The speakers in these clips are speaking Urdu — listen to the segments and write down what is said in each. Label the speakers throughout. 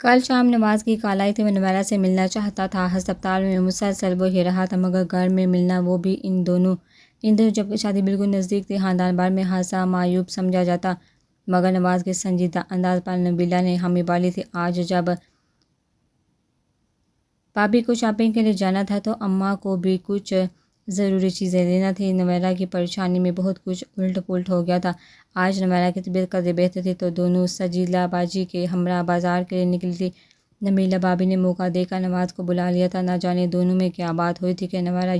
Speaker 1: کل شام نواز کی کال آئی تھی۔ وہ نویرہ سے ملنا چاہتا تھا۔ ہسپتال میں مسلسل وہ ہی رہا تھا، مگر گھر میں ملنا وہ بھی ان دنوں جب شادی بالکل نزدیک تھی، خاندان بھر میں حادثہ معیوب سمجھا جاتا، مگر نواز کے سنجیدہ انداز پر نبیلہ نے حامی بھری تھی۔ آج جب بھابھی کو شاپنگ کے لیے جانا تھا تو اماں کو بھی کچھ ضروری چیزیں لینا تھی۔ نویرہ کی پریشانی میں بہت کچھ الٹ پلٹ ہو گیا تھا۔ آج نویرہ کی طبیعت قدرے بہتر تھی تو دونوں سجیلا باجی کے ہمراہ بازار کے لیے نکلی تھی۔ نبیلہ بھابھی نے موقع دے کر نواز کو بلا لیا تھا۔ نہ جانے دونوں میں کیا بات ہوئی تھی کہ نویرہ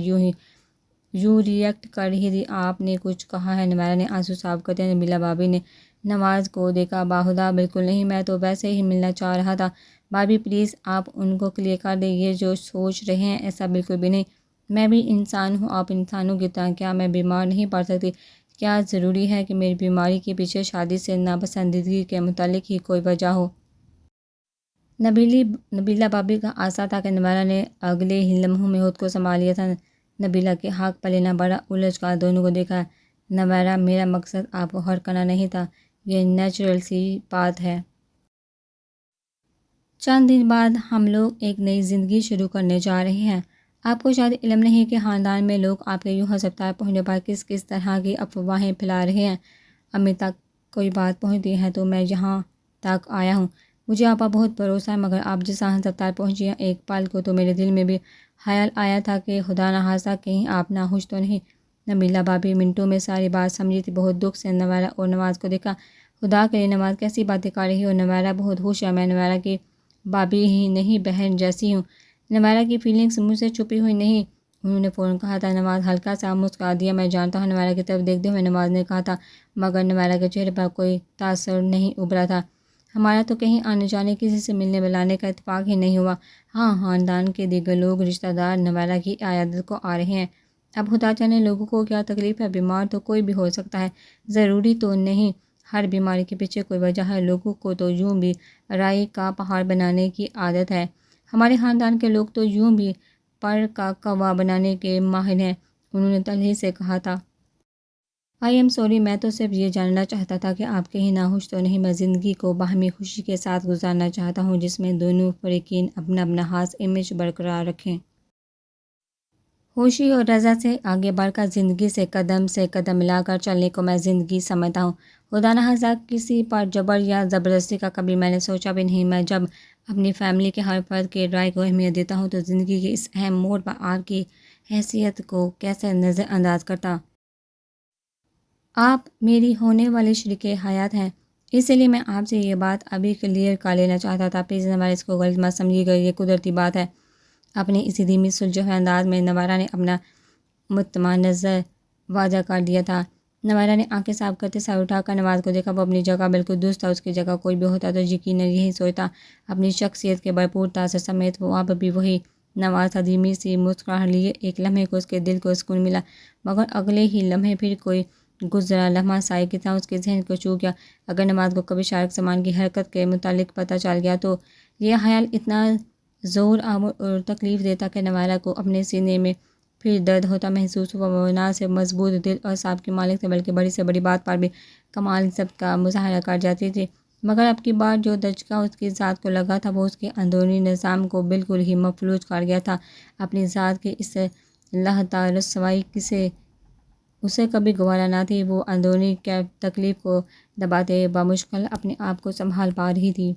Speaker 1: یوں ری ایکٹ کر رہی تھی۔ آپ نے کچھ کہا ہے؟ نویرہ نے آنسو صاف کرتے نبیلہ بھابھی نے نواز کو دیکھا۔ باخدا بالکل نہیں، میں تو ویسے ہی ملنا چاہ رہا تھا۔ بھابھی پلیز آپ ان کو کلیئر کر دیں، یہ جو سوچ رہے ہیں ایسا بالکل بھی نہیں۔ میں بھی انسان ہوں، آپ انسانوں کی طرح۔ کیا میں بیمار نہیں پڑ سکتی؟ کیا ضروری ہے کہ میری بیماری کے پیچھے شادی سے ناپسندیدگی کے متعلق ہی کوئی وجہ ہو؟ نبیلہ بھابھی کا آسا تھا کہ نویرہ نے اگلے ہی لمحوں میں خود کو سنبھال لیا تھا۔ نبیلہ کے حق پر لینا بڑا الجھ کر دونوں کو دیکھا۔ نویرہ میرا مقصد آپ کو ہرٹ کرنا نہیں تھا، یہ نیچرل سی بات ہے۔ چند دن بعد ہم لوگ ایک نئی زندگی شروع کرنے جا رہے ہیں۔ آپ کو شاید علم نہیں کہ خاندان میں لوگ آپ کے یوں ہسپتال پہنچنے پر کس کس طرح کی افواہیں پھیلا رہے ہیں۔ امی تک کوئی بات پہنچتی ہے تو میں یہاں تک آیا ہوں۔ مجھے آپ پر بہت بھروسہ ہے، مگر آپ جس طرح ہسپتال پہنچی ہیں، ایک پل کو تو میرے دل میں بھی خیال آیا تھا کہ خدا نخواستہ کہیں آپ ناخوش تو نہیں۔ نبیلہ بھابھی منٹوں میں ساری بات سمجھی تھی۔ بہت دکھ سے نویرہ اور نواز کو دیکھا۔ خدا کے لیے نواز کیسی باتیں کر رہی ہو؟ نویرہ بہت خوش ہے، میں نویرہ کی بھابھی ہی نہیں بہن جیسی ہوں۔ نویرہ کی فیلنگز مجھ سے چھپی ہوئی نہیں، انہوں نے فوراً کہا تھا۔ نواز ہلکا سا مسکرا دیا۔ میں جانتا ہوں، نویرہ کی طرف دیکھتے ہوئے نواز نے کہا تھا، مگر نویرہ کے چہرے پر کوئی تاثر نہیں ابھرا تھا۔ ہمارا تو کہیں آنے جانے، کسی سے ملنے ملانے کا اتفاق ہی نہیں ہوا۔ ہاں، خاندان کے دیگر لوگ، رشتہ دار نویرہ کی عیادت کو آ رہے ہیں۔ اب خدا جانے لوگوں کو کیا تکلیف ہے۔ بیمار تو کوئی بھی ہو سکتا ہے، ضروری تو نہیں ہر بیماری کے پیچھے کوئی وجہ ہے۔ لوگوں کو تو یوں بھی رائی کا پہاڑ بنانے کی عادت ہے۔ ہمارے خاندان کے لوگ تو یوں بھی پر کا کوا بنانے کے ماہر ہیں، انہوں نے تلخی سے کہا تھا۔ آئی ایم سوری، میں تو صرف یہ جاننا چاہتا تھا کہ آپ کہیں ناخوش تو نہیں۔ میں زندگی کو باہمی خوشی کے ساتھ گزارنا چاہتا ہوں، جس میں دونوں فریقین اپنا اپنا خاص امیج برقرار رکھیں۔ خوشی اور رضا سے آگے بڑھ کر زندگی سے قدم ملا کر چلنے کو میں زندگی سمجھتا ہوں۔ خدا نخواستہ کسی پر جبر یا زبردستی کا کبھی میں نے سوچا بھی نہیں۔ میں جب اپنی فیملی کے ہر فرد کے رائے کو اہمیت دیتا ہوں تو زندگی کے اس اہم موڑ پر آپ کی حیثیت کو کیسے نظر انداز کرتا؟ آپ میری ہونے والی شریک حیات ہیں، اس لیے میں آپ سے یہ بات ابھی کلیئر کر لینا چاہتا تھا۔ پلیز نویرہ اس کو غلط مت سمجھیے گا، یہ قدرتی بات ہے۔ اپنے اسی دھیمی سلجھے ہوئے انداز میں نویرہ نے اپنا مطمئن نظر واضح کر دیا تھا۔ نویرہ نے آنکھیں صاف کرتے سر اٹھا کر نواز کو دیکھا۔ وہ اپنی جگہ بالکل درست تھا، اس کی جگہ کوئی بھی ہوتا تو یقیناً یہی سوچتا۔ اپنی شخصیت کے بھرپور تاثر سمیت وہ اب بھی وہی نواز تھا۔ دھیمی سی مسکراہٹ لیے ایک لمحے کو اس کے دل کو سکون ملا، مگر اگلے ہی لمحے پھر کوئی گزرا لمحہ سائے کی طرح اس کے ذہن کو چھو گیا۔ اگر نواز کو کبھی شارک سامان کی حرکت کے متعلق پتہ چل گیا تو یہ خیال اتنا زور آور اور تکلیف دیتا کہ نویرہ کو اپنے سینے میں پھر درد ہوتا محسوس ہوا۔ وہ نہ صرف مضبوط دل اور اعصاب کی مالک تھے، بلکہ بڑی سے بڑی بات پر بھی کمال ضبط کا مظاہرہ کر جاتی تھی۔ مگر اب کی بار جو دھچکا اس کی ذات کو لگا تھا وہ اس کے اندرونی نظام کو بالکل ہی مفلوج کر گیا تھا۔ اپنی ذات کی اس لہتا رسوائی اسے کبھی گوارا نہ تھی۔ وہ اندرونی تکلیف کو دباتے بمشکل اپنے آپ کو سنبھال پا رہی تھی۔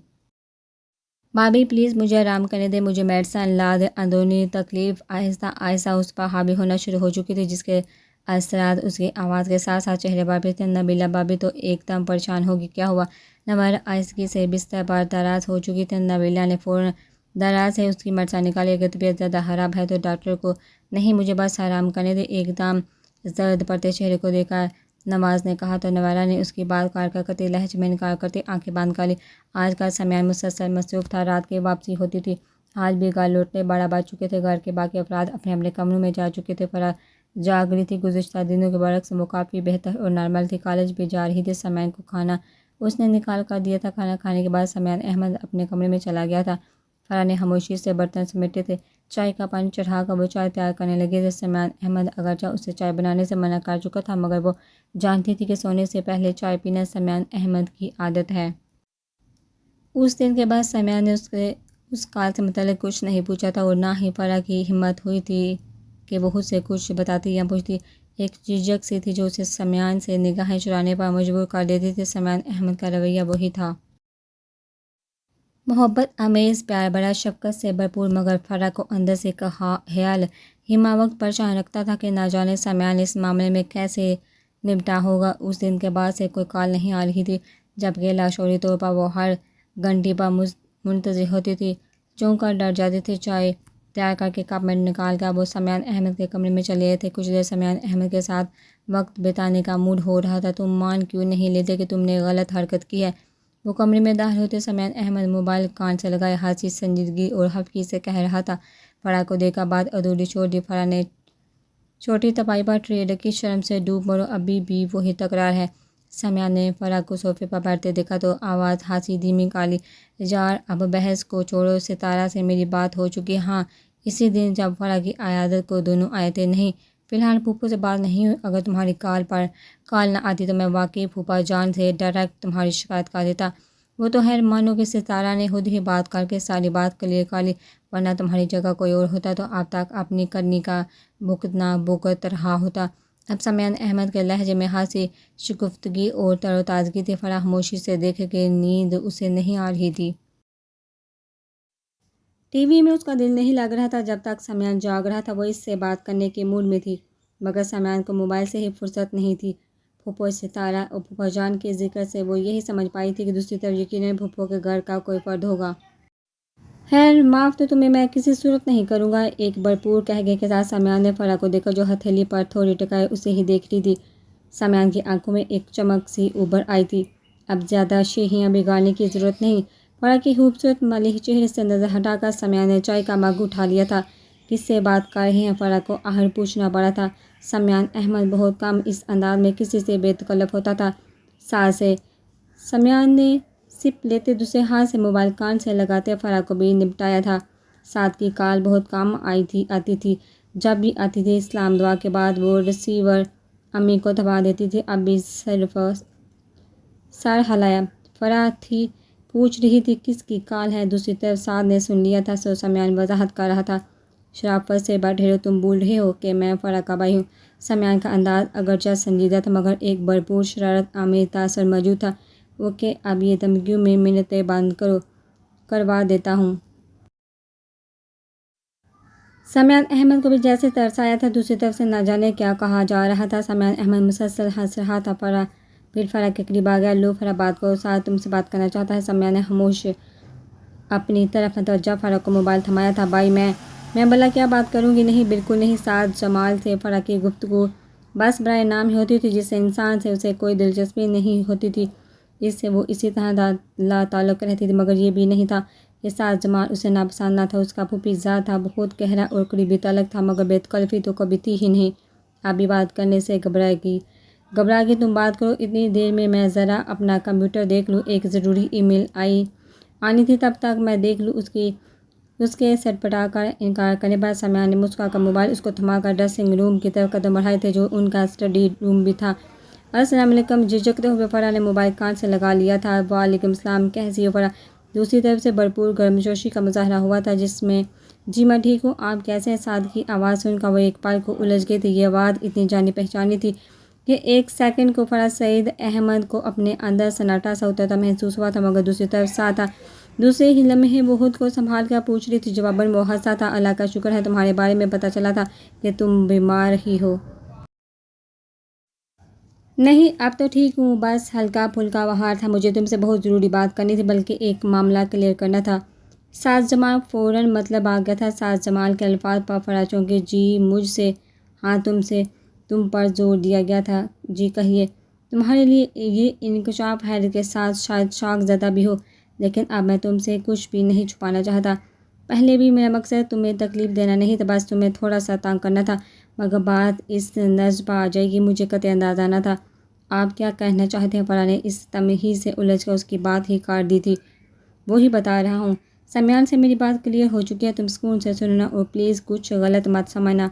Speaker 1: بھابھی پلیز مجھے آرام کرنے دیں، مجھے میڈیسن لا دیں۔ اندرونی تکلیف آہستہ آہستہ اس پر حاوی ہونا شروع ہو چکی تھی، جس کے اثرات اس کی آواز کے ساتھ ساتھ چہرے پر بھی تھے۔ نبیلہ بھابھی تو ایک دم پریشان ہوگی، کیا ہوا؟ نویرہ آہستگی سے بستر پر دراز ہو چکی تھی۔ نبیلہ نے فوراً دراز سے اس کی مرثا نکالی۔ اگر طبیعت زیادہ خراب ہے تو ڈاکٹر کو نہیں، مجھے بس آرام کرنے دیں۔ ایک دم زرد پڑتے چہرے کو دیکھ کر نواز نے کہا تو نویرہ نے اس کی بات کاٹ کر قطعی لہجے میں انکار کرتے آنکھیں بند کر لی۔ آج کل سمیان مسلسل مصروف تھا، رات کی واپسی ہوتی تھی۔ آج بھی گھر لوٹتے 12 بج چکے تھے۔ گھر کے باقی افراد اپنے اپنے کمروں میں جا چکے تھے۔ فرح جاگ رہی تھی، گزشتہ دنوں کے برعکس وہ کافی بہتر اور نارمل تھی۔ کالج بھی جا رہی تھی۔ سمیان کو کھانا اس نے نکال کر دیا تھا۔ کھانا کھانے کے بعد سمیان احمد اپنے کمرے میں چلا گیا تھا۔ فرح نے خاموشی سے برتن سمیٹے تھے، چائے کا پانی چڑھا کر وہ چائے تیار کرنے لگی تھی۔ سمیان احمد اگرچہ اسے چائے بنانے سے منع کر چکا تھا، مگر وہ جانتی تھی کہ سونے سے پہلے چائے پینا سمیان احمد کی عادت ہے۔ اس دن کے بعد سمیع نے اس کال سے متعلق کچھ نہیں پوچھا تھا اور نہ ہی فرح کی ہمت ہوئی تھی کہ وہ خود سے کچھ بتاتی یا پوچھتی۔ ایک جھجک سی تھی جو اسے سمیع سے نگاہیں چرانے پر مجبور کر دیتی تھی۔ سمیع احمد کا رویہ وہی تھا، محبت آمیز، پیار بڑا، شفقت سے بھرپور، مگر فرح کو اندر سے ایک خیال ہمہ وقت پریشان رکھتا تھا کہ نہ جانے سمیع اس معاملے میں کیسے نمٹا ہوگا۔ اس دن کے بعد سے کوئی کال نہیں آ رہی تھی، جبکہ لاشعوری طور پر وہ ہر گھنٹی پر منتظر ہوتی تھی، چونک کر ڈر جاتی تھی۔ چائے تیار کر کے کپ میں نکال کر وہ سمیع احمد کے کمرے میں چلے گئے تھے۔ کچھ دیر سمیع احمد کے ساتھ وقت بتانے کا موڈ ہو رہا تھا۔ تم مان کیوں نہیں لیتے کہ تم نے غلط حرکت کی ہے؟ وہ کمرے میں داخل ہوتے سمیع احمد موبائل کان سے لگائے ہنسی سنجیدگی اور خفگی سے کہہ رہا تھا۔ فرح کو دیکھا، بات ادھوری چھوڑ دی۔ فرح نے چھوٹی تپائی پر ٹرے رکھی، شرم سے ڈوب مرو، ابھی بھی وہی تکرار ہے۔ سمیع نے فرح کو صوفے پر بیٹھتے دیکھا تو آواز ہنسی دھیمی کالی، یار اب بحث کو چھوڑو، ستارہ سے میری بات ہو چکی۔ ہاں، اسی دن جب فرح کی عیادت کو دونوں آئے تھے۔ نہیں، فی الحال پھوپھو سے بات نہیں ہوئی۔ اگر تمہاری کال نہ آتی تو میں واقعی پھوپھا جان سے ڈائریکٹ تمہاری شکایت کر دیتا۔ وہ تو خیر مانو کہ ستارہ نے خود ہی بات کر کے ساری بات کلیئر کر لی، ورنہ تمہاری جگہ کوئی اور ہوتا تو اب تک اپنی کرنی کا بھگتنا بھگت رہا ہوتا۔ اب سمیع احمد کے لہجے میں ہنسی، شگفتگی اور تر و تازگی تھی۔ فرح خاموشی سے دیکھے کہ نیند اسے نہیں آ رہی تھی۔ ٹی وی میں اس کا دل نہیں لگ رہا تھا۔ جب تک سمیع جاگ رہا تھا وہ اس سے بات کرنے کے موڈ میں تھی، مگر سمیع کو موبائل سے ہی فرصت نہیں تھی۔ پھوپھو، ستارہ اور پھوپھا جان کے ذکر سے وہ یہی سمجھ پائی تھی کہ دوسری طرف یقیناً پھوپھو کے گھر کا کوئی فرد ہوگا۔ خیر، معاف تو تمہیں میں کسی صورت نہیں کروں گا۔ ایک بھرپور قہقہے کے ساتھ سمیع نے فرح کو دیکھا جو ہتھیلی پر تھوڑی ٹکائے اسے ہی دیکھ رہی تھی۔ سمیع کی آنکھوں میں ایک چمک سی ابھر آئی تھی۔ اب زیادہ شیخیاں بگاڑنے کی ضرورت نہیں۔ فرح کی خوبصورت ملیح چہرے سے نظر ہٹا کر سمیع نے چائے کا مگ اٹھا لیا تھا۔ کس سے بات کر رہے ہیں؟ فرح کو آخر پوچھنا پڑا تھا۔ سمیع احمد بہت کم اس انداز میں کسی سے بے تکلف ہوتا تھا۔ ساتھ سے سمیع نے سپ لیتے دوسرے ہاتھ سے موبائل کان سے لگاتے فرح کو بھی نپٹایا تھا۔ ساتھ کی کال بہت کم آتی تھی، جب بھی آتی تھی سلام دعا کے بعد وہ ریسیور امی کو دبا دیتی تھی۔ اب بھی صرف سر ہلایا۔ فرح تھی پوچھ رہی تھی کس کی کال ہے؟ دوسری طرف سعد نے سن لیا تھا سو سمیع وضاحت کر رہا تھا، شرافت سے بیٹھے رہو، تم بھول رہے ہو کہ میں فرح کا بھائی ہوں۔ سمیع کا انداز اگرچہ سنجیدہ تھا مگر ایک بھرپور شرارت آمیز تاثر موجود تھا۔ اوکے، اب یہ دھمکیوں میں منتیں بند کروا دیتا ہوں۔ سمیع احمد کو بھی جیسے ترس آیا تھا، دوسری طرف سے نہ جانے کیا کہا جا رہا تھا۔ سمیع احمد مسلسل ہنس رہا تھا۔ پھر فرح کے قریب آ گیا۔ لو فرح بات کرو، سعد تم سے بات کرنا چاہتا ہے۔ سمیع نے خاموش اپنی طرف متوجہ فرح کو موبائل تھمایا تھا۔ بھائی میں بھلا کیا بات کروں گی؟ نہیں، بالکل نہیں۔ سعد جمال سے فرح کی گفتگو بس برائے نام ہی ہوتی تھی، جس انسان سے اسے کوئی دلچسپی نہیں ہوتی تھی اس سے وہ اسی طرح لا تعلق رہتی تھی، مگر یہ بھی نہیں تھا کہ سعد جمال اسے ناپسند نہ تھا۔ اس کا پھوپھی زاد تھا، بہت گہرا اور قریبی تعلق تھا، مگر بے تکلفی تو کبھی تھی ہی نہیں۔ ابھی بات کرنے سے گھبرا گئی تم بات کرو، اتنی دیر میں ذرا اپنا کمپیوٹر دیکھ لوں، ایک ضروری ای میل آنی تھی، تب تک میں دیکھ لوں۔ اس کے سٹپٹا کر انکار کرنے پر سمیع نے مسکرا کر موبائل اس کو تھما کر ڈریسنگ روم کی طرف قدم بڑھائے تھے جو ان کا اسٹڈی روم بھی تھا۔ السلام علیکم، جھجکتے ہوئے فرح نے موبائل کان سے لگا لیا تھا۔ وعلیکم السلام، کیسی ہو فرح؟ دوسری طرف سے بھرپور گرمجوشی کا مظاہرہ ہوا تھا جس میں جی میں ٹھیک ہوں، آپ کیسے ہیں؟ سعد کی آواز سن کر وہ ایک پل کو الجھ گئی تھی۔ یہ آواز اتنی جانی پہچانی تھی کہ ایک سیکنڈ کو فرح سعید احمد کو اپنے اندر سناٹا سا اترتا محسوس ہوا تھا، مگر دوسری طرف سعد تھا۔ دوسرے ہی لمحے وہ خود کو سنبھال کر پوچھ رہی تھی۔ جواباً وہ ہنسا تھا، اللہ کا شکر ہے تمہارے بارے میں پتہ چلا تھا کہ تم بیمار ہی ہو۔ نہیں، اب تو ٹھیک ہوں، بس ہلکا پھلکا بخار تھا۔ مجھے تم سے بہت ضروری بات کرنی تھی، بلکہ ایک معاملہ کلیئر کرنا تھا۔ سعد جمال فوراً مطلب آ گیا تھا۔ سعد جمال کے الفاظ پر فرح چونکی۔ جی مجھ سے؟ ہاں تم پر زور دیا گیا تھا۔ جی کہیے۔ تمہارے لیے یہ انکشاف حیرت کے ساتھ شاید شاک زدہ بھی ہو، لیکن اب میں تم سے کچھ بھی نہیں چھپانا چاہتا۔ پہلے بھی میرا مقصد تمہیں تکلیف دینا نہیں تھا، بس تمہیں تھوڑا سا تنگ کرنا تھا، مگر بات اس نرج پر آ جائے گی مجھے قطعی اندازہ نہ تھا۔ آپ کیا کہنا چاہتے ہیں؟ فرح نے اس تمہید سے الجھ کر اس کی بات ہی کاٹ دی تھی۔ وہی بتا رہا ہوں، سمیع سے میری بات کلیئر ہو چکی ہے، تم سکون سے سننا اور پلیز کچھ غلط مت سمجھنا۔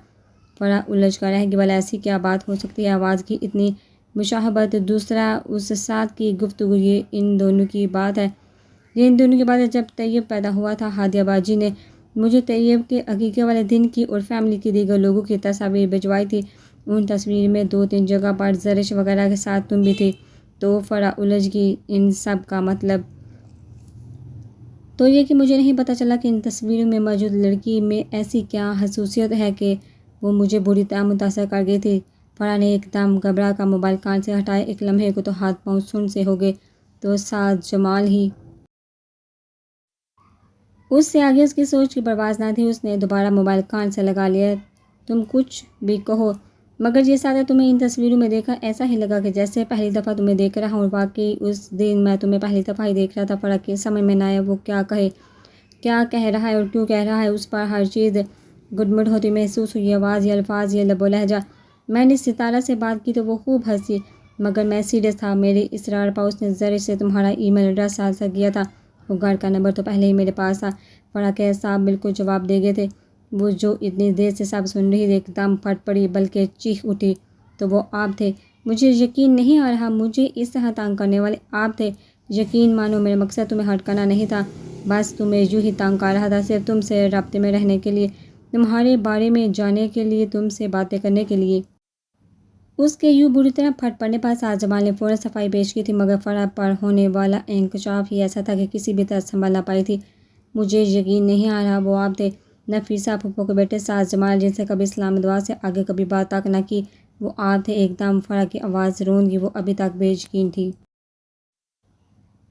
Speaker 1: فرح الجھ کر رہ گئی، بھلا ایسی کیا بات ہو سکتی ہے؟ آواز کی اتنی مشابہت، دوسرا اس ساتھ کی گفتگو، یہ ان دونوں کی بات ہے؟ یہ ان دنوں کے بعد جب طیب پیدا ہوا تھا۔ ہادیہ باجی نے مجھے طیب کے عقیقے والے دن کی اور فیملی کی دیگر لوگوں کی تصاویر بھجوائی تھی۔ ان تصویر میں 2-3 جگہ پر زرش وغیرہ کے ساتھ تم بھی تھی۔ تو فرا الجھ گئی۔ ان سب کا مطلب تو یہ کہ مجھے نہیں پتہ چلا کہ ان تصویروں میں موجود لڑکی میں ایسی کیا خصوصیت ہے کہ وہ مجھے بری طرح متاثر کر گئی تھی۔ فرا نے ایک دم گھبرا کر موبائل کان سے ہٹایا۔ ایک لمحے کو تو ہاتھ پاؤں سن سے ہو گئے۔ تو سعد جمال ہی اس سے آگے اس کی سوچ کی پرواز نہ تھی۔ اس نے دوبارہ موبائل کان سے لگا لیا۔ تم کچھ بھی کہو مگر یہ سادہ تمہیں ان تصویروں میں دیکھا ایسا ہی لگا کہ جیسے پہلی دفعہ تمہیں دیکھ رہا ہوں، اور واقعی اس دن میں تمہیں پہلی دفعہ ہی دیکھ رہا تھا۔ فرا کے سمجھ میں نہ آیا وہ کیا کہے، کیا کہہ رہا ہے اور کیوں کہہ رہا ہے۔ اس پر ہر چیز گڈمڈ ہوتی محسوس ہوئی، آواز، یہ الفاظ، یہ لب و لہجہ۔ میں نے ستارہ سے بات کی تو وہ خوب ہنسی مگر میں سیریس تھا۔ میرے اصرار پر اس نے زرش سے تمہارا ای میل ایڈریس حاصل کیا تھا۔ وہ گھر کا نمبر تو پہلے ہی میرے پاس تھا۔ فرا کے اعصاب بالکل جواب دے گئے تھے۔ وہ جو اتنی دیر سے سب سن رہی تھی ایک دم پھٹ پڑی بلکہ چیخ اٹھی۔ تو وہ آپ تھے؟ مجھے یقین نہیں آ رہا، مجھے اس طرح تنگ کرنے والے آپ تھے؟ یقین مانو میرا مقصد تمہیں ہرٹ کرنا نہیں تھا، بس تمہیں یوں ہی تنگ کر رہا تھا، صرف تم سے رابطے میں رہنے کے لیے، تمہارے بارے میں جاننے کے لیے، تم سے باتیں کرنے کے لیے۔ اس کے یوں بری طرح پھٹ پڑنے پر سعد جمال نے فوراً صفائی پیش کی تھی مگر فرا پر ہونے والا انکشاف ہی ایسا تھا کہ کسی بھی طرح سنبھل نہ پائی تھی۔ مجھے یقین نہیں آ رہا، وہ آپ تھے؟ نفیسہ پھپھو کے بیٹے سعد جمال جن سے کبھی اسلام دعا سے آگے کبھی بات تک نہ کی، وہ آپ تھے؟ ایک دم فرا کی آواز روند گئی۔ وہ ابھی تک بے یقین تھی۔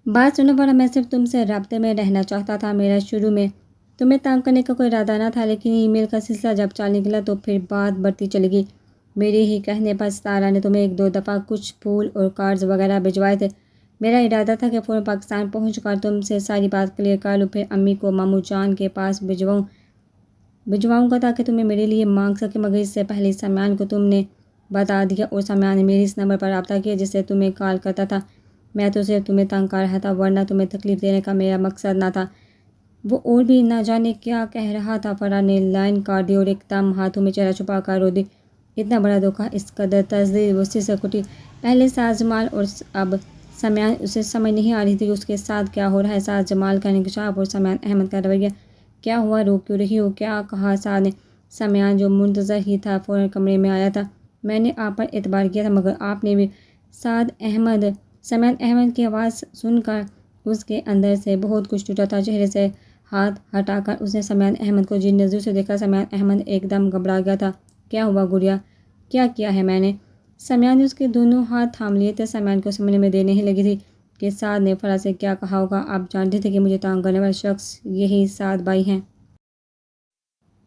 Speaker 1: بات سنو فرا، میں صرف تم سے رابطے میں رہنا چاہتا تھا۔ میرا شروع میں تمہیں تنگ کرنے کا کوئی ارادہ نہ تھا، لیکن ای میل کا سلسلہ جب چل نکلا تو پھر بات بڑھتی چلی گئی۔ میرے ہی کہنے پر ستارہ نے تمہیں 1-2 دفعہ کچھ پھول اور کارڈز وغیرہ بھجوائے تھے۔ میرا ارادہ تھا کہ فوراً پاکستان پہنچ کر تم سے ساری بات کلیئر کر لوں، پھر امی کو ماموں جان کے پاس بھجواؤں گا تاکہ تمہیں میرے لیے مانگ سکے، مگر اس سے پہلے سمیان کو تم نے بتا دیا اور سمیان نے میرے اس نمبر پر رابطہ کیا جس سے تمہیں کال کرتا تھا۔ میں تو صرف تمہیں تنگ کر رہا تھا ورنہ تمہیں تکلیف دینے کا میرا مقصد نہ تھا۔ وہ اور بھی نہ جانے کیا کہہ رہا تھا۔ فرا نے لائن کاٹ دی اور ایک دم ہاتھوں میں چہرہ چھپا کر رو دی۔ اتنا بڑا دھوکہ، اس قدر تجدید، وہ سسک اٹھی۔ پہلے سعد جمال اور اب سمیان۔ اسے سمجھ نہیں آ رہی تھی کہ اس کے ساتھ کیا ہو رہا ہے۔ سعد جمال کا انکشاف اور سمیان احمد کا رویہ۔ کیا ہوا، رو کیوں رہی ہو؟ کیا کہا سعد نے؟ سمیان جو منتظر ہی تھا فوراً کمرے میں آیا تھا۔ میں نے آپ پر اعتبار کیا تھا مگر آپ نے بھی۔ سمیان احمد کی آواز سن کر اس کے اندر سے بہت کچھ ٹوٹا تھا۔ چہرے سے ہاتھ ہٹا کر اس نے سمیان احمد کو جن نظروں سے دیکھا، سمیان احمد ایک دم گھبرا گیا تھا۔ کیا ہوا گڑیا؟ کیا کیا ہے میں نے؟ سمیان نے اس کے دونوں ہاتھ تھام لیے تھے۔ سمیان کو سمجھ میں دیر نہیں لگی تھی کہ سعد نے فرا سے کیا کہا ہوگا۔ آپ جانتے تھے کہ مجھے تنگ کرنے والے شخص یہی سعد بھائی ہیں؟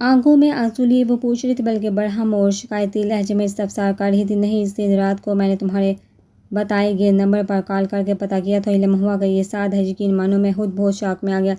Speaker 1: آنکھوں میں آنسو لیے وہ پوچھ رہی تھی بلکہ برہم اور شکایتی لہجے میں استفسار کر رہی تھی۔ نہیں، اس دن رات کو میں نے تمہارے بتائے گئے نمبر پر کال کر کے پتہ کیا تھا، علم ہوا کہ یہ سعد ہے۔ یقین مانو میں خود بہت شاک میں آ گیا۔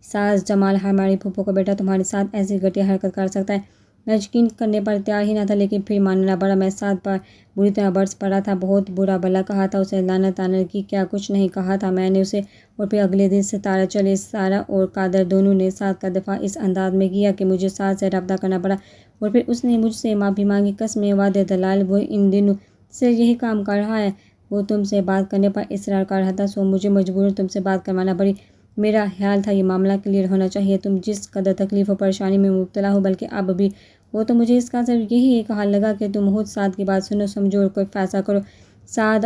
Speaker 1: سعد جمال ہماری پھپھو کا بیٹا تمہارے ساتھ ایسی گھٹیا حرکت کر سکتا ہے؟ میں یقین کرنے پر تیار ہی نہ تھا لیکن پھر ماننا پڑا۔ میں سعد پر بری طرح برس پڑا تھا، بہت برا بھلا کہا تھا اسے، لعنت کی، کیا کچھ نہیں کہا تھا میں نے اسے۔ اور پھر اگلے دن ستارہ چلے، سارہ اور قادر دونوں نے سعد کا دفاع اس انداز میں کیا کہ مجھے سعد سے رابطہ کرنا پڑا، اور پھر اس نے مجھ سے معافی مانگی، قسمیں، وعدے، دلائل۔ وہ ان دنوں سے یہی کام کر رہا ہے۔ وہ تم سے بات کرنے پر اصرار کر رہا تھا سو مجھے مجبوراً تم سے بات کروانا پڑی۔ میرا خیال تھا یہ معاملہ کلیئر ہونا چاہیے، تم جس قدر تکلیف و پریشانی میں مبتلا ہو بلکہ اب بھی ہو تو مجھے اس کا صرف یہی ایک حل لگا کہ تم خود سعد کی بات سنو، سمجھو اور کوئی فیصلہ کرو۔ سعد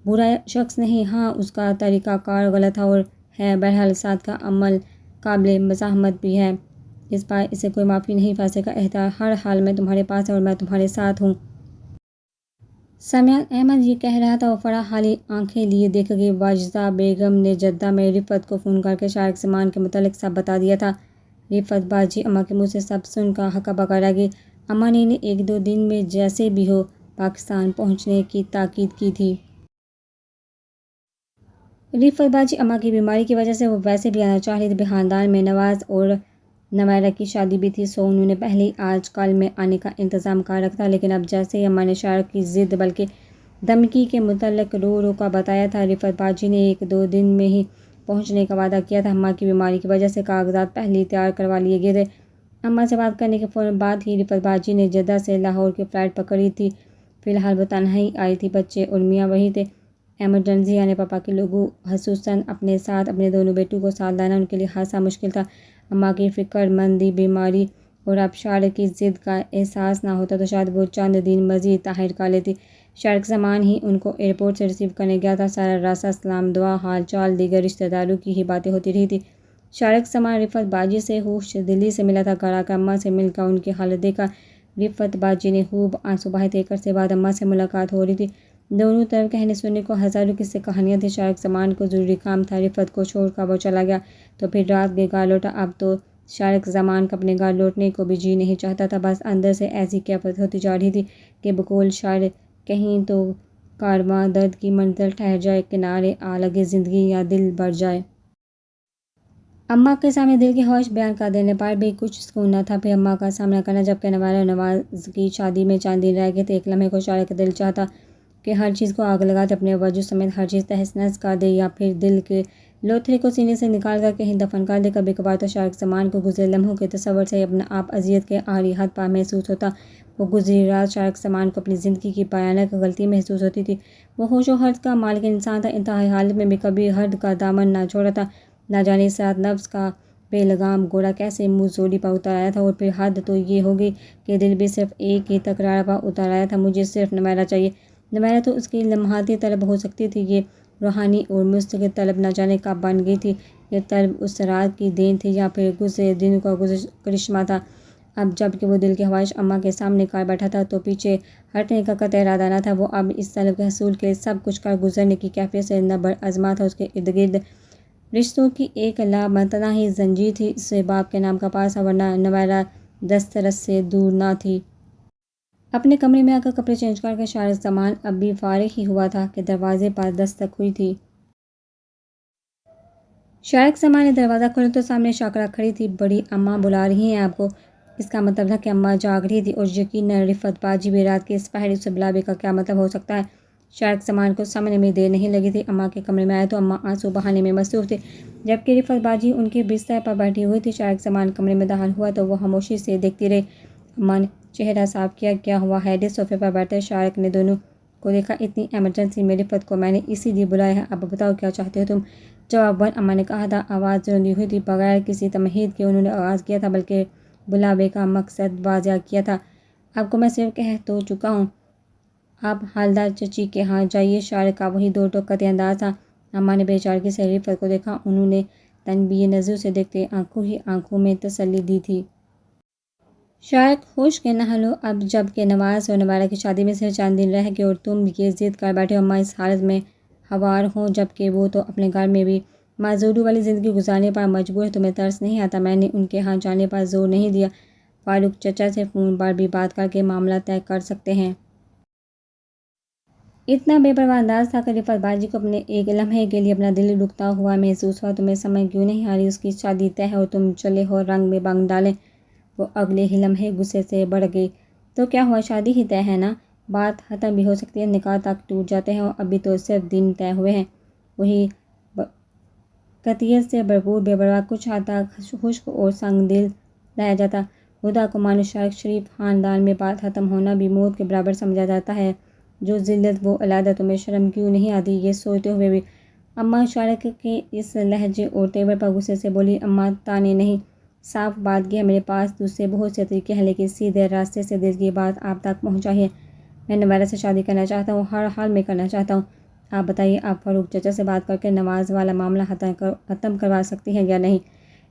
Speaker 1: برا شخص نہیں، ہاں اس کا طریقہ کار غلط اور ہے، بہرحال سعد کا عمل قابل مزاحمت بھی ہے، اس پر اسے کوئی معافی نہیں۔ فیصلے کا اختیار ہر حال میں تمہارے پاس ہے اور میں تمہارے ساتھ ہوں۔ سمیان احمد یہ کہہ رہا تھا اور فرا خالی آنکھیں لیے دیکھ گئی۔ واجدہ بیگم نے جدہ میں رفت کو فون کر کے شارق سمان کے متعلق سب بتا دیا تھا۔ رفت باجی اماں کے منہ سے سب سن کر ہکا بکا رہ گئی۔ اماں نے انہیں 1-2 دن میں جیسے بھی ہو پاکستان پہنچنے کی تاکید کی تھی۔ رفت باجی اماں کی بیماری کی وجہ سے وہ ویسے بھی آنا چاہ رہی تھی، خاندان میں نواز اور نویرہ کی شادی بھی تھی سو انہوں نے پہلے ہی آج کل میں آنے کا انتظام کر رکھا تھا، لیکن اب جیسے ہی اماں نے شارق کی ضد بلکہ دھمکی کے متعلق رو رو کر بتایا تھا، رفت باجی نے 1-2 دن میں ہی پہنچنے کا وعدہ کیا تھا۔ اماں کی بیماری کی وجہ سے کاغذات پہلے ہی تیار کروا لیے گئے تھے۔ اماں سے بات کرنے کے فوراً بعد ہی رفت باجی نے جدہ سے لاہور کی فلائٹ پکڑی تھی۔ فی الحال وہ تنہا ہی آئی تھی، بچے اور میاں وہیں تھے۔ ایمرجنسی آنے پر پاکی لوگوں خصوصاً اپنے ساتھ اپنے دونوں بیٹوں کو ساتھ لانا ان کے لیے خاصا مشکل تھا۔ اماں کی فکر مندی، بیماری اور اب شارق کی ضد کا احساس نہ ہوتا تو شاید وہ چند دن مزید تاخیر کر لیتی۔ شارق سامان ہی ان کو ایئرپورٹ سے ریسیو کرنے گیا تھا۔ سارا راستہ سلام دعا، حال چال، دیگر رشتہ داروں کی ہی باتیں ہوتی رہی تھی۔ شارق سامان رفت باجی سے ہوش دلی سے ملا تھا۔ گھر آ کر اماں سے مل کر ان کی حالت دیکھا رفت باجی نے خوب آنسو بہائے تھے۔ ایک عرصے بعد اماں سے ملاقات ہو رہی تھی۔ دونوں طرف کہنے سننے کو ہزاروں قصے کہانیاں تھیں۔ شارق سامان کو ضروری کام تھا، رفت کو چھوڑ کر وہ چلا گیا تو پھر رات کے گھر لوٹا۔ اب تو شارق زمان کا اپنے گھر لوٹنے کو بھی جی نہیں چاہتا تھا، بس اندر سے ایسی کیفیت ہوتی جا رہی تھی کہ بقول شاعر کہیں تو کارواں درد کی منزل ٹھہر جائے، کنارے آ لگے زندگی یا دل بھر جائے۔ اماں کے سامنے دل کی خواہش بیان کر دینے پر بھی کچھ سکون نہ تھا۔ پھر اماں کا سامنا کرنا جبکہ نوارہ اور نواز کی شادی میں چند دن رہ گئے تھے۔ ایک لمحے کو شارق کا دل چاہتا کہ ہر چیز کو آگ لگا دے، اپنے وجود سمیت ہر چیز تہس نہس کر دے یا پھر دل کے لوتھڑے کو سینے سے نکال کر کہیں دفن کر دے۔ کبھی کبھار تو شارق سامان کو گزرے لمحوں کے تصور سے ہی اپنا آپ اذیت کے آخری حد پر محسوس ہوتا۔ وہ گزری رات شارق سامان کو اپنی زندگی کی بھیانک غلطی محسوس ہوتی تھی۔ وہ ہوش و حرص کا مالک انسان تھا، انتہائی حالت میں بھی کبھی حد کا دامن نہ چھوڑا تھا۔ نہ جانے اس رات نفس کا بے لگام گھوڑا کیسے منہ زوری پر اتر آیا تھا، اور پھر حد تو یہ ہوگی کہ دل بھی صرف ایک ہی تکرار پر اتر آیا تھا، مجھے صرف نوارہ چاہیے۔ نوارہ تو اس کی لمحاتی طلب ہو سکتی تھی، یہ روحانی اور مستقل طلب نہ جانے کب بن گئی تھی۔ یہ طلب اس رات کی دین تھی یا پھر گزرے دنوں کا کرشمہ تھا۔ اب جب کہ وہ دل کی خواہش اماں کے سامنے کر بیٹھا تھا تو پیچھے ہٹنے کا قطعی ارادہ نہ تھا۔ وہ اب اس طلب کے حصول کے لیے سب کچھ کر گزرنے کی کیفیت سے نہ برعزم تھا۔ اس کے ارد گرد رشتوں کی ایک لامتناہی زنجیر تھی، اس سے باپ کے نام کا پاس تھا، ورنہ نوارہ دسترس سے دور نہ تھی۔ اپنے کمرے میں آ کر کپڑے چینج کر کے شارق سامان اب بھی فارغ ہی ہوا تھا کہ دروازے پر دستک ہوئی تھی۔ شارق سامان نے دروازہ کھولا تو سامنے شاکرہ کھڑی تھی۔ بڑی اماں بلا رہی ہیں آپ کو۔ اس کا مطلب تھا کہ اماں جاگ رہی تھی، اور یقیناً رفت باجی بھی رات کے اس پہر اسے بلاوے کا کیا مطلب ہو سکتا ہے۔ شارق سامان کو سمجھنے میں دیر نہیں لگی تھی۔ اماں کے کمرے میں آئے تو اماں آنسو بہانے میں مصروف تھی، جبکہ رفت باجی ان کے بستر پر بیٹھی ہوئی تھی۔ شارق سامان کمرے میں داخل ہوا تو وہ خاموشی سے دیکھتی رہی۔ اماں نے چہرہ صاف کیا، کیا ہوا ہیڈی؟ صوفے پر بیٹھے شارق نے دونوں کو دیکھا۔ اتنی ایمرجنسی میں رفت کو میں نے اسی لیے بلایا ہے، اب بتاؤ کیا چاہتے ہو تم؟ جواباً اماں نے کہا تھا، آواز روندی ہوئی تھی۔ بغیر کسی تمہید کے انہوں نے آغاز کیا تھا، بلکہ بلاوے کا مقصد واضح کیا تھا۔ آپ کو میں صرف کہہ تو چکا ہوں، آپ حالدار چچی کے ہاں جائیے۔ شارق کا وہی دو ٹوکتے انداز تھا۔ اماں نے بے چارگی سے رفت کو دیکھا، انہوں نے تنبیہ نظروں سے دیکھتے آنکھوں ہی آنکھوں میں تسلی دی تھی۔ شارق ہوش کے نہ لو، اب جب کہ نواز اور نوارہ کی شادی میں صرف چند دن رہ گئے اور تم یہ ضد کر بیٹھے ہو اماں اس حالت میں ہوار ہوں، جبکہ وہ تو اپنے گھر میں بھی معذوری والی زندگی گزارنے پر مجبور ہے، تمہیں ترس نہیں آتا؟ میں نے ان کے ہاں جانے پر زور نہیں دیا، فاروق چچا سے فون پر بھی بات کر کے معاملہ طے کر سکتے ہیں۔ اتنا بے پرواہ انداز تھا کہ رفت باجی کو اپنے ایک لمحے کے لیے اپنا دل رکتا ہوا محسوس ہوا۔ تمہیں سمجھ کیوں نہیں آ رہی؟ اس کی شادی طے ہے اور تم چلے ہو رنگ میں رنگ ڈالیں۔ وہ اگلے ہی لمحے غصے سے بڑھ گئی۔ تو کیا ہوا، شادی ہی طے ہے نا، بات ختم بھی ہو سکتی ہے، نکاح تک ٹوٹ جاتے ہیں، اور ابھی تو صرف دن طے ہوئے ہیں۔ وہی قطعیت سے بھرپور بے پرواہ، کچھ حد تک خشک اور سنگ دل لہجہ تھا۔ خدا کو مانو شارق شریف خاندان میں بات ختم ہونا بھی موت کے برابر سمجھا جاتا ہے، جو ذلت وہ علیحدہ، تمہیں شرم کیوں نہیں آتی؟ یہ سوچتے ہوئے بھی اماں شارق کے اس لہجے اور تیور پر غصے سے بولی، اماں طعنے نہیں، صاف بات یہ ہے، میرے پاس دوسرے بہت سے طریقے ہیں، لیکن سیدھے راستے سے دل کی بات آپ تک پہنچائیے۔ میں نوارہ سے شادی کرنا چاہتا ہوں، ہر حال میں کرنا چاہتا ہوں۔ آپ بتائیے، آپ فاروق چچا سے بات کر کے نواز والا معاملہ ختم کروا سکتی ہیں یا نہیں؟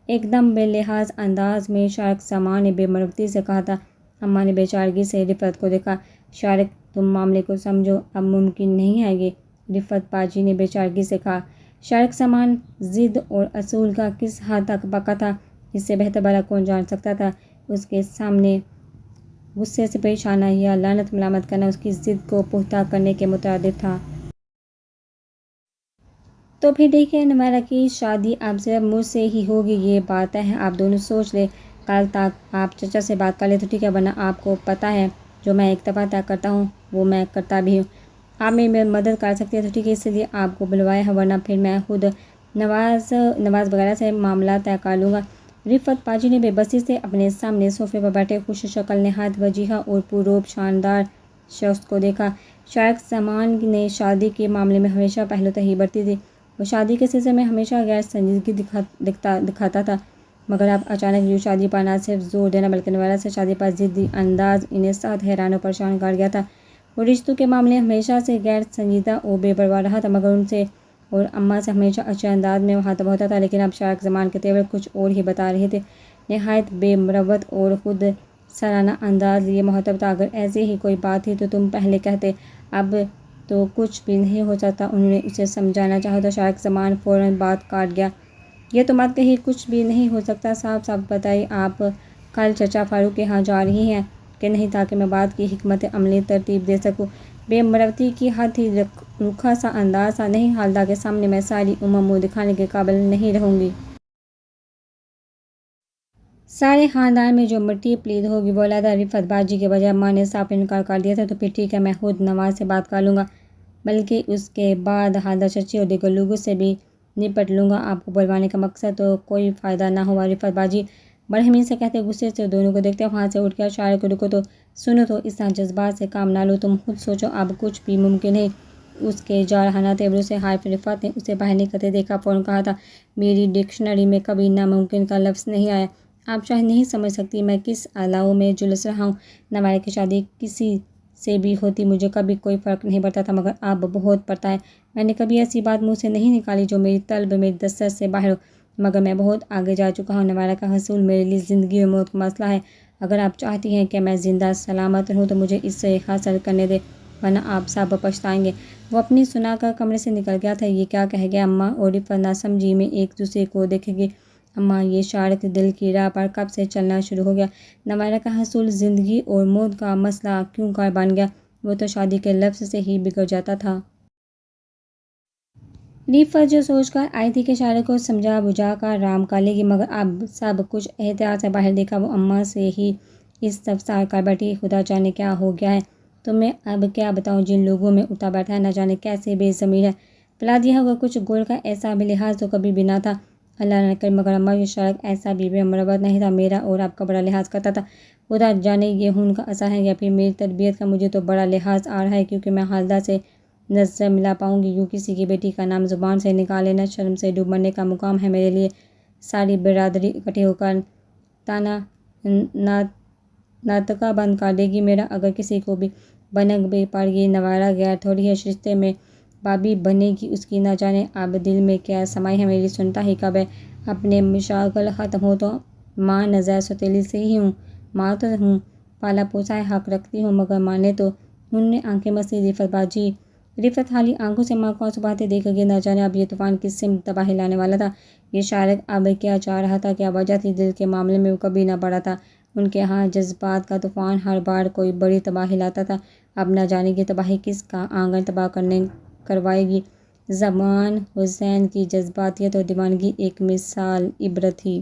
Speaker 1: ایک دم بے لحاظ انداز میں شارق سامان نے بے مروتی سے کہا تھا۔ اماں نے بے چارگی سے رفت کو دیکھا۔ شارق تم معاملے کو سمجھو، اب ممکن نہیں ہے یہ، رفت باجی نے بے چارگی سے کہا۔ شارق سامان ضد اور اصول کا کس حد تک پکا تھا، اس سے بہتر بھلا کون جان سکتا تھا؟ اس کے سامنے غصے سے پیش آنا یا لعنت ملامت کرنا اس کی ضد کو پختہ کرنے کے مترادف تھا۔ تو پھر دیکھیے، نوارہ کی شادی اب صرف مجھ سے ہی ہوگی، یہ بات ہے، آپ دونوں سوچ لیں، کل تک آپ چچا سے بات کر لیں تو ٹھیک ہے، ورنہ آپ کو پتہ ہے جو میں ایک دفعہ طے کرتا ہوں وہ میں کرتا بھی ہوں۔ آپ میری مدد کر سکتے ہیں تو ٹھیک ہے، اس لیے آپ کو بلوایا ہے، ورنہ پھر میں خود نواز وغیرہ سے معاملہ طے کر لوں گا۔ رفت باجی نے بے بسی سے اپنے سامنے صوفے پر بیٹھے خوش شکل نہایت وجیہہ اور پررعب شاندار شخص کو دیکھا۔ شارق زمان نے شادی کے معاملے میں ہمیشہ پہلو تہی برتی تھی۔ وہ شادی کے سلسلے میں ہمیشہ غیر سنجیدگی دکھاتا تھا، مگر اب اچانک یوں شادی پر نہ صرف زور دینا بلکہ نویرہ سے شادی پر ضدی انداز انہیں سخت حیران و پریشان کر گیا تھا۔ وہ رشتوں کے معاملے ہمیشہ سے غیر سنجیدہ اور بے پرواہ رہا تھا، مگر ان سے اور اماں سے ہمیشہ اچھے انداز میں مخاطب ہوتا تھا، لیکن اب شارق زمان کے تیور کچھ اور ہی بتا رہے تھے۔ نہایت بے مروت اور خود سرانہ انداز لیے مخاطب تھا۔ اگر ایسی ہی کوئی بات تھی تو تم پہلے کہتے، اب تو کچھ بھی نہیں ہو سکتا۔ انہوں نے اسے سمجھانا چاہا تو شارق زمان فوراً بات کاٹ گیا۔ یہ تو مت کہیے کچھ بھی نہیں ہو سکتا، صاف صاف بتائیے آپ کل چچا فاروق کے ہاں جا رہی ہیں کہ نہیں، تاکہ میں بات کی حکمت عملی ترتیب دے سکوں۔ بے مروتی کی حد تھی، روکھا سا انداز تھا۔ نہیں، خالدہ کے سامنے میں ساری عمر منہ دکھانے کے قابل نہیں رہوں گی۔ سارے خاندان میں جو مٹی پلید ہوگی وہ علیحدہ رفعت باجی کے بجائے اماں نے صاف انکار کر دیا تھا۔ تو پھر ٹھیک ہے، میں خود نواز سے بات کر لوں گا، بلکہ اس کے بعد خالدہ چچی اور دیگر لوگوں سے بھی نپٹ لوں گا۔ آپ کو بلوانے کا مقصد تو کوئی فائدہ نہ ہوا۔ رفعت باجی برہمی سے کہتے، غصے سے دونوں کو دیکھتے وہاں سے اٹھ گیا۔ شارق کو رکو تو سنو تو، اس طرح جذبات سے کام نہ لو، تم خود سوچو، اب کچھ بھی ممکن ہے۔ اس کے جارحانہ تیوروں سے حائف رفعت نے اسے باہر نکلتے دیکھا فوراً کہا تھا، میری ڈکشنری میں کبھی ناممکن کا لفظ نہیں آیا۔ آپ شاید نہیں سمجھ سکتی میں کس علاؤ میں جلس رہا ہوں۔ نویرہ کی شادی کسی سے بھی ہوتی مجھے کبھی کوئی فرق نہیں پڑتا تھا، مگر اب بہت پڑتا ہے۔ میں نے کبھی ایسی بات منہ سے نہیں نکالی جو میری طلب میری دسترس سے باہر ہو، مگر میں بہت آگے جا چکا ہوں۔ نویرہ کا حصول میرے لیے زندگی اور موت کا مسئلہ ہے۔ اگر آپ چاہتی ہیں کہ میں زندہ سلامت رہوں تو مجھے اس سے حاصل کرنے دیں، ورنہ آپ سب پچھتائیں گے۔ وہ اپنی سنا کر کمرے سے نکل گیا تھا۔ یہ کیا کہہ گیا؟ اماں اور رفعت نہ سمجھی میں ایک دوسرے کو دیکھے گی۔ اماں، یہ شارق دل کی راہ پر کب سے چلنا شروع ہو گیا؟ نویرہ کا حصول زندگی اور موت کا مسئلہ کیوں کر بن گیا؟ وہ تو شادی کے لفظ سے ہی بگڑ جاتا تھا۔ رفعت جو سوچ کر آئی تھی کہ شارق کو سمجھا بجھا کر رام کر لے گی، مگر اب سب کچھ احتیاط سے باہر دیکھا وہ اماں سے ہی استفسار کر بیٹھی، خدا جانے کیا ہو گیا ہے تمہیں؟ اب کیا بتاؤں، جن لوگوں میں اٹھا بیٹھا ہے نہ جانے کیسے بے ضمیر ہے، پلا دیا ہوگا کچھ گول کا۔ ایسا بھی لحاظ تو کبھی بھی نہ تھا، اللہ نہ کرے، مگر اماں یہ شارق ایسا بھی بے مروت نہیں تھا، میرا اور آپ کا بڑا لحاظ کرتا تھا۔ خدا جانے یہ خون کا اثر ہے یا پھر میری تربیت کا، مجھے تو بڑا لحاظ آ رہا ہے، کیونکہ میں خالدہ سے نظر ملا پاؤں گی۔ یوں کسی کی بیٹی کا نام زبان سے نکال لینا شرم سے ڈوب مرنے کا مقام ہے میرے لیے۔ ساری برادری اکٹھی ہو کر تانا ناطقہ بند کر دے گی میرا، اگر کسی کو بھی بھنک بھی پڑ گئی۔ نویرہ غیر تھوڑی ہے، اس رشتے میں بھابی بنے گی اس کی، نہ جانے اب دل میں کیا سمائی ہے میری، سنتا ہی کب ہے۔ اپنے مشاغل ختم ہو تو ماں نظر سوتیلی سے ہی ہوں، ماں تو ہوں، پالا پوسا ہے، حق رکھتی ہوں، مگر مانے تو۔ انہوں نے آنکھیں مسی رفعت باجی۔ رفعت خالی آنکھوں سے ماں کو آنسو بہاتے دیکھ گئی، نہ جانے اب یہ طوفان کس سمت تباہی لانے والا تھا۔ یہ شارق اب کیا چاہ رہا تھا، کیا وجہ تھی؟ دل کے معاملے میں وہ کبھی نہ بڑھا تھا، ان کے ہاں جذبات کا طوفان ہر بار کوئی بڑی تباہی لاتا تھا، اب نہ جانے یہ تباہی کس کا آنگن تباہ کروائے گی۔ زمان حسین کی جذباتیت اور دیوانگی ایک مثال عبرت تھی۔